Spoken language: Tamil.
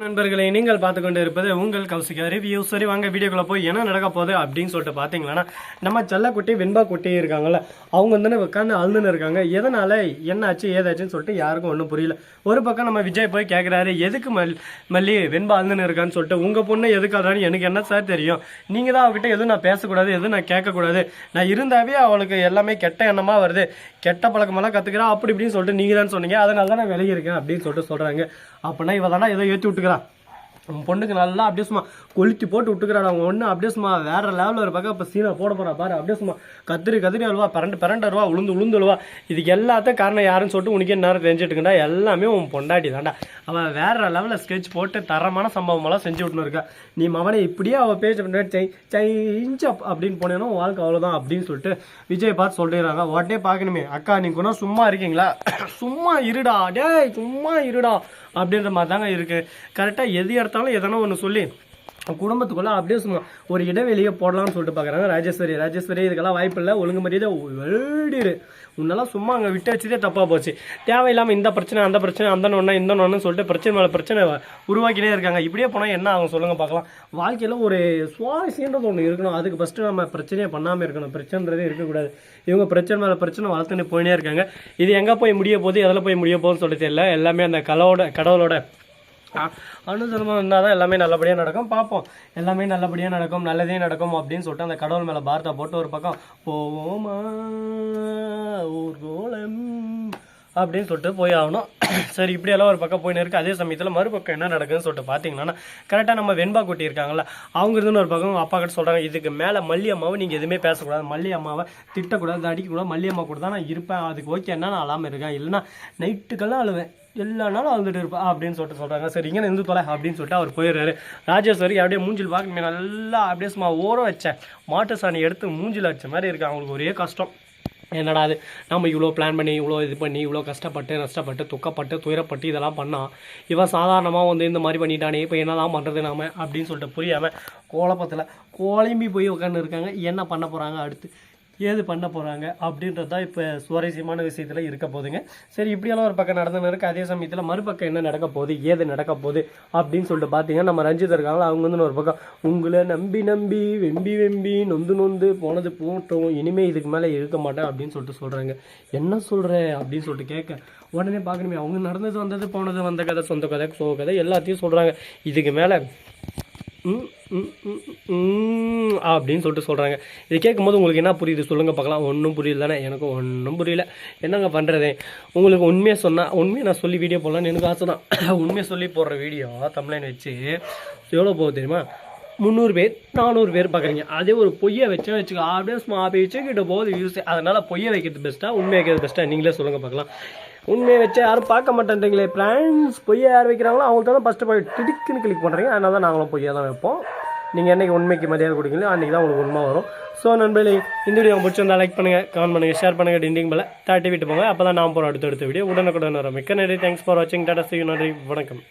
நண்பர்களை நீங்கள் பார்த்து கொண்டு இருப்பது உங்கள் கௌசிகா ரிவ்யூ. சரி வாங்க வீடியோக்குள்ள போய் என்ன நடக்க போகுது அப்படின்னு சொல்லிட்டு பார்த்தீங்களன்னா, நம்ம செல்லக்குட்டி வெண்பா குட்டி இருக்காங்கல்ல, அவங்க வந்து உட்காந்து அழுதுன்னு இருக்காங்க. எதனால என்னாச்சு ஏதாச்சுன்னு சொல்லிட்டு யாருக்கும் ஒன்றும் புரியல. ஒரு பக்கம் நம்ம விஜய் போய் கேட்குறாரு, எதுக்கு மல்லி வெண்பா அழுதுன்னு இருக்கான்னு சொல்லிட்டு. உங்கள் பொண்ணு எதுக்கு அழுறான்னு எனக்கு என்ன சார் தெரியும், நீங்கள் தான் அவகிட்ட எதுவும் நான் பேசக்கூடாது, எதுவும் நான் கேட்கக்கூடாது, நான் இருந்தாவே அவளுக்கு எல்லாமே கெட்ட எண்ணமாக வருது, கெட்ட பழக்கமெல்லாம் கற்றுக்கிறா அப்படி இப்படின்னு சொல்லிட்டு நீங்கள் தான் சொன்னீங்க, அதனால தான் நான் விலகி இருக்கேன் அப்படின்னு சொல்லிட்டு சொல்கிறாங்க. அப்படின்னா இவ தானே ஏதோ ஏற்றி விட்டுக்கிறான், உன் பொண்ணுக்கு நல்லா அப்படியே சும்மா கொளுத்தி போட்டு விட்டுக்கிறாள். அவங்க ஒன்று அப்படியே சும்மா வேற லெவலில் ஒரு பக்கம் இப்போ சீனை போட போகிறா பாரு, அப்படியே சும்மா கத்திரி அழுவா, பரண்டு அழுவா, உளுந்து அழுவா. இதுக்கு எல்லாத்தையும் காரணம் யாருன்னு சொல்லிட்டு உனக்கே நேரம் தெரிஞ்சுட்டுக்கண்டா, எல்லாமே உன் பொண்டாட்டி தாண்டா. அவள் வேற லெவலில் ஸ்கெட்ச் போட்டு தரமான சம்பவமெல்லாம் செஞ்சு விட்டுன்னு இருக்கா. நீ மவனை இப்படியே அவள் பேஜ் பண்ணிட்டு செஞ்சப் அப்படின்னு போனேன்னா வாழ்க்கை அவ்வளோதான் அப்படின்னு சொல்லிட்டு விஜய் பார்த்து சொல்லிடுறாங்க. உடனே பார்க்கணுமே, அக்கா நீங்கள் கூட சும்மா இருக்கீங்களா, சும்மா இருடா சும்மா இருடா அப்படின்ற மாதிரி தாங்க இருக்குது. கரெக்டாக எது எடுத்தாலும் எதனா ஒன்று சொல்லி குடும்பத்துக்குள்ளே அப்படியே சும்மா ஒரு இடைவெளியை போடலாம்னு சொல்லிட்டு பார்க்குறாங்க. ராஜேஸ்வரி இதுக்கெல்லாம் வாய்ப்பு இல்லை, ஒழுங்கு மரியாதை வெடிடு, உன்னெல்லாம் சும்மா அங்கே விட்டு வச்சதே தப்பாக போச்சு. தேவையில்லாமல் இந்த பிரச்சனை அந்த பிரச்சனை அந்த ஒன்றா இந்த ஒன்றுன்னு சொல்லிட்டு பிரச்சனை மேலே பிரச்சனை உருவாக்கிட்டே இருக்காங்க. இப்படியே போனால் என்ன ஆகும் சொல்லுங்கள் பார்க்கலாம். வாழ்க்கையில் ஒரு சுவாரஸ்யன்றது ஒன்று இருக்கணும், அதுக்கு ஃபஸ்ட்டு நம்ம பிரச்சனையே பண்ணாமல் இருக்கணும், பிரச்சனைன்றதே இருக்கக்கூடாது. இவங்க பிரச்சனை மேலே பிரச்சனை வளர்த்துன்னு போயினே இருக்காங்க. இது எங்கே போய் முடிய போகுது எதில் போய் முடிய போகுதுன்னு சொல்லிட்டு இல்லை, எல்லாமே அந்த கடவுளோட அனுசரமாக இருந்தால் தான் எல்லாமே நல்லபடியாக நடக்கும். பார்ப்போம், எல்லாமே நல்லபடியாக நடக்கும், நல்லதே நடக்கும் அப்படின்னு சொல்லிட்டு அந்த கடவுள் மேலே பாரத்தை போட்டு ஒரு பக்கம் போவோமா ஊர்கோலம் அப்படின்னு சொல்லிட்டு போய் ஆகணும். சரி இப்படியெல்லாம் ஒரு பக்கம் போயின்னு இருக்குது. அதே சமயத்தில் மறுபக்கம் என்ன நடக்குதுன்னு சொல்லிட்டு பார்த்தீங்கன்னா, கரெக்டாக நம்ம வெண்பா குட்டி இருக்காங்களா, அவங்க இருந்துன்னு ஒரு பக்கம் அப்பா கிட்ட சொல்கிறாங்க, இதுக்கு மேலே மல்லி அம்மாவை நீங்கள் எதுவுமே பேசக்கூடாது, மல்லி அம்மாவை திட்டக்கூடாது, அடிக்கக்கூடாது, மல்லி அம்மா கூட தான் நான் இருப்பேன், அதுக்கு ஓகே என்ன நான் அழாமல் இருக்கேன், இல்லைன்னா நைட்டுக்கெல்லாம் அழுவேன், எல்லா நாளும் அழுதுட்டு இருப்பா அப்படின்னு சொல்லிட்டு சொல்கிறாங்க. சரி இங்கே இருந்து தொலை அப்படின்னு சொல்லிட்டு அவர் போயிடுறாரு. ராஜேஸ்வரி அப்படியே மூஞ்சில் பார்க்கணுமே நல்லா அப்படியே சும்மா ஓர வச்சேன் மாட்டு சாணி எடுத்து மூஞ்சில் வச்ச மாதிரி இருக்குது. அவங்களுக்கு ஒரே கஷ்டம், என்னடா அது நம்ம இவ்வளோ பிளான் பண்ணி இவ்வளோ இது பண்ணி இவ்வளோ கஷ்டப்பட்டு நஷ்டப்பட்டு துக்கப்பட்டு துயரப்பட்டு இதெல்லாம் பண்ணால் இவன் சாதாரணமாக வந்து இந்த மாதிரி பண்ணிட்டானே, இப்போ என்ன தான் பண்ணுறது நாம அப்படின்னு சொல்லிட்டு புரியாமல் குழப்பத்தில் குழம்பி போய் உட்காந்து இருக்காங்க. என்ன பண்ண போகிறாங்க அடுத்து, ஏது பண்ண போகிறாங்க அப்படின்றது தான் இப்போ சுவாரஸ்யமான விஷயத்தில் இருக்க போகுதுங்க. சரி இப்படியெல்லாம் ஒரு பக்கம் நடந்துன்னு இருக்குது. அதே சமயத்தில் மறுபக்கம் என்ன நடக்க போகுது ஏது நடக்க போகுது அப்படின்னு சொல்லிட்டு பார்த்தீங்கன்னா, நம்ம ரஞ்சித் இருக்காங்களா, அவங்க வந்து ஒரு பக்கம் உங்களை நம்பி வெம்பி நொந்து போனது போட்டோம், இனிமேல் இதுக்கு மேலே இருக்க மாட்டேன் அப்படின்னு சொல்லிட்டு சொல்கிறாங்க. என்ன சொல்கிறேன் அப்படின்னு சொல்லிட்டு கேட்க உடனே பார்க்கணுமே, அவங்க நடந்தது வந்தது போனது வந்த கதை சொந்த கதை சோ கதை எல்லாத்தையும் சொல்கிறாங்க. இதுக்கு மேலே அப்படின்னு சொல்லிட்டு சொல்கிறாங்க. இது கேட்கும்போது உங்களுக்கு என்ன புரியுது சொல்லுங்கள் பார்க்கலாம். ஒன்றும் புரியல தானே, எனக்கும் ஒன்றும் புரியல, என்னங்க பண்ணுறது. உங்களுக்கு உண்மையாக சொன்னால் உண்மையை நான் சொல்லி வீடியோ போடலான்னு எனக்கு ஆசை தான். உண்மையை சொல்லி போடுற வீடியோ தமிழ்லைன் வச்சு எவ்வளோ போகுது தெரியுமா, 300 பேர் 400 பேர் பார்க்குறீங்க. அதே ஒரு பொய்யை வச்சுக்கோ அப்படியே சும்மா வச்சுக்கிட்ட போகுது வியூஸ். அதனால் பொய்யை வைக்கிறது பெஸ்ட்டாக உண்மையை வைக்கிறது பெஸ்ட்டாக நீங்களே சொல்லுங்கள் பார்க்கலாம். உண்மையை வச்சு யாரும் பார்க்க மாட்டேன்றீங்களே ஃப்ரெண்ட்ஸ், பொய்யை யார் வைக்கிறாங்களோ அவங்களுக்கு தான் ஃபஸ்ட்டு போய் டிடிக்குன்னு கிளிக் பண்ணுறீங்க. அதனால தான் நாங்களும் பொய்யாக தான் வைப்போம். நீங்கள் என்றைக்கு உண்மைக்கு மரியாதை கொடுக்கீங்களோ அன்றைக்கி தான் உங்களுக்கு உண்மை வரும். ஸோ நண்பர்களே, இந்த வீடியோ பிடிச்சிருந்தா லைக் பண்ணுங்கள், கமெண்ட் பண்ணுங்கள், ஷேர் பண்ணுங்கள், டிண்டிங் பெல்லை தட்டி விட்டு போங்க. அப்போ தான் நான் போகிற அடுத்த வீடியோ உடனுக்குடன் வரும். மிக்க நன்றி, தேங்க்ஸ் ஃபார் வாட்சிங், டாடா, see you, நன்றி, வணக்கம்.